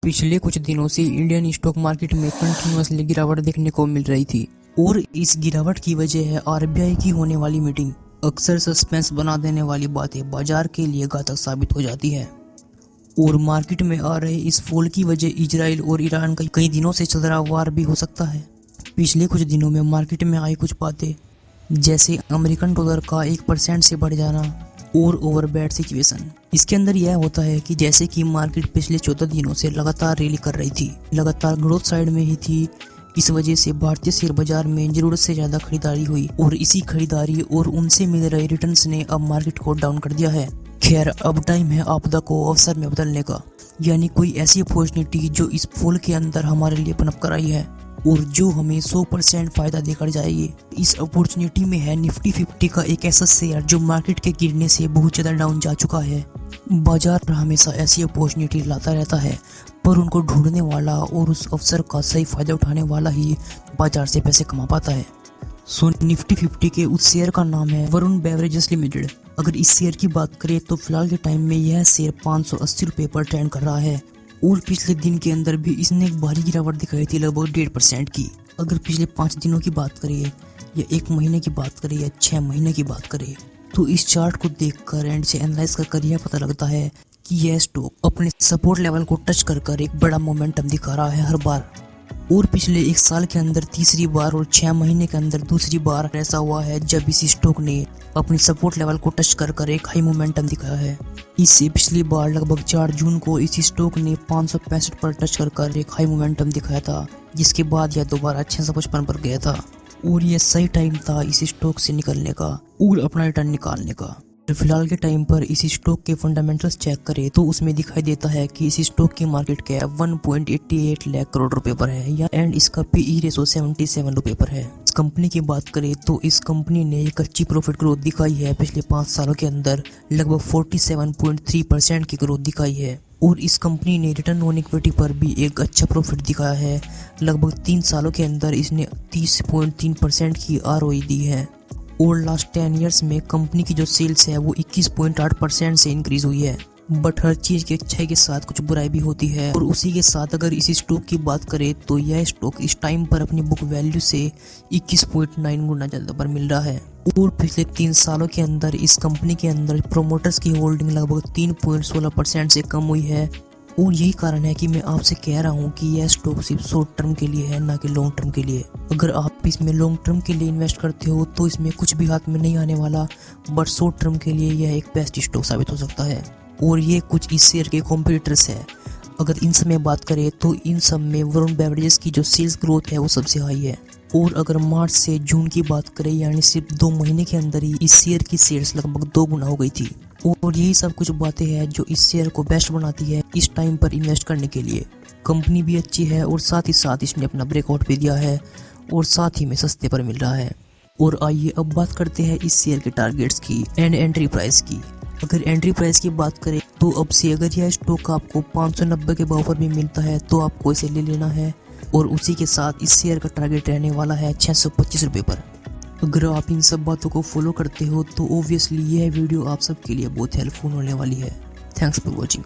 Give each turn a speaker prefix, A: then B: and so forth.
A: पिछले कुछ दिनों से इंडियन स्टॉक मार्केट में कंटिन्यूअसली गिरावट देखने को मिल रही थी और इस गिरावट की वजह है आरबीआई की होने वाली मीटिंग। अक्सर सस्पेंस बना देने वाली बातें बाजार के लिए घातक साबित हो जाती है और मार्केट में आ रहे इस फॉल की वजह इजराइल और ईरान का कई दिनों से चल रहा वार भी हो सकता है। पिछले कुछ दिनों में मार्केट में आई कुछ बातें जैसे अमेरिकन डॉलर का 1% से बढ़ जाना और ओवरबैट सिचुएशन। इसके अंदर यह होता है कि जैसे कि मार्केट पिछले 14 दिनों से लगातार रैली कर रही थी, लगातार ग्रोथ साइड में ही थी। इस वजह से भारतीय शेयर बाजार में जरूरत से ज्यादा खरीदारी हुई और इसी खरीदारी और उनसे मिल रहे रिटर्न्स ने अब मार्केट को डाउन कर दिया है। खैर, अब टाइम है आपदा को अवसर में बदलने का, यानी कोई ऐसी अपॉर्चुनिटी जो इस फॉल के अंदर हमारे लिए पनप कर आई है और जो हमें 100% फायदा देकर जाएगी। इस अपॉर्चुनिटी में है निफ्टी 50 का एक ऐसा शेयर जो मार्केट के गिरने से बहुत ज्यादा डाउन जा चुका है। बाजार हमेशा ऐसी अपॉर्चुनिटी लाता रहता है, पर उनको ढूंढने वाला और उस अवसर का सही फायदा उठाने वाला ही बाजार से पैसे कमा पाता है। सो निफ्टी 50 के उस शेयर का नाम है वरुण बेवरेजेस लिमिटेड। अगर इस शेयर की बात करें तो फिलहाल के टाइम में यह शेयर 580 रुपये पर ट्रेंड कर रहा है और पिछले दिन के अंदर भी इसने एक भारी गिरावट दिखाई थी, लगभग 1.5% की। अगर पिछले 5 दिनों की बात करें या 1 महीने की बात करें या 6 महीने की बात करें तो इस चार्ट को देखकर एंड से एनालाइज कर यह पता लगता है कि यह स्टॉक अपने सपोर्ट लेवल को टच कर एक बड़ा मोमेंटम दिखा रहा है हर बार। और पिछले 1 साल के अंदर तीसरी बार और 6 महीने के अंदर दूसरी बार ऐसा हुआ है जब इस स्टॉक ने अपनी सपोर्ट लेवल को टच कर एक हाई मोमेंटम दिखाया है। इससे पिछली बार लगभग 4 जून को इस स्टॉक ने 565 पर टच कर एक हाई मोमेंटम दिखाया था, जिसके बाद यह दोबारा 655 पर गया था और यह सही टाइम था इस स्टॉक से निकलने का और अपना रिटर्न निकालने का। फिलहाल के टाइम पर इस स्टॉक के फंडामेंटल्स चेक करें तो उसमें दिखाई देता है कि इस स्टॉक की मार्केट कैप 1.88 लाख करोड़ रुपए पर है या एंड इसका पीई रेशो 77 रुपए पर है। इस कंपनी की बात करें तो इस कंपनी ने एक अच्छी प्रॉफिट ग्रोथ दिखाई है। पिछले 5 सालों के अंदर लगभग 47.3% की ग्रोथ दिखाई है और इस कंपनी ने रिटर्न ऑन इक्विटी पर भी एक अच्छा प्रॉफिट दिखाया है। लगभग 3 सालों के अंदर इसने 30.3% की आरओई दी है और लास्ट 10 इयर्स में कंपनी की जो सेल्स है वो 21.8% से इंक्रीज हुई है। बट हर चीज की अच्छाई के साथ कुछ बुराई भी होती है और उसी के साथ अगर इस स्टॉक की बात करें तो यह स्टॉक इस टाइम पर अपनी बुक वैल्यू से 21.9 गुना ज्यादा पर मिल रहा है और पिछले 3 सालों के अंदर इस कंपनी के अंदर प्रोमोटर्स की होल्डिंग लगभग 3.16% से कम हुई है। और यही कारण है कि मैं आपसे कह रहा हूँ कि यह स्टॉक सिर्फ शॉर्ट टर्म के लिए है, ना कि लॉन्ग टर्म के लिए। अगर आप इसमें लॉन्ग टर्म के लिए इन्वेस्ट करते हो तो इसमें कुछ भी हाथ में नहीं आने वाला, बट शॉर्ट टर्म के लिए यह एक बेस्ट स्टॉक साबित हो सकता है। और ये कुछ इस शेयर के कॉम्पिटिटर्स है। अगर इन सब में बात करें तो इन सब में वरुण बेवरेजेस की जो सेल्स ग्रोथ है वो सबसे हाई है और अगर मार्च से जून की बात करें यानी सिर्फ 2 महीने के अंदर ही इस शेयर की सेल्स लगभग 2 गुना हो गई थी। और यही सब कुछ बातें हैं जो इस शेयर को बेस्ट बनाती है इस टाइम पर इन्वेस्ट करने के लिए। कंपनी भी अच्छी है और साथ ही साथ इसने अपना ब्रेकआउट भी दिया है और साथ ही में सस्ते पर मिल रहा है। और आइए अब बात करते हैं इस शेयर के टारगेट्स की एंड एंट्री प्राइस की। अगर एंट्री प्राइस की बात करें तो अब से अगर यह स्टॉक आपको 590 के भाव पर भी मिलता है तो आपको इसे ले लेना है और उसी के साथ इस शेयर का टारगेट रहने वाला है 625 रुपये पर। अगर आप इन सब बातों को फॉलो करते हो तो ऑब्वियसली यह वीडियो आप सबके लिए बहुत हेल्पफुल होने वाली है। Thanks for watching.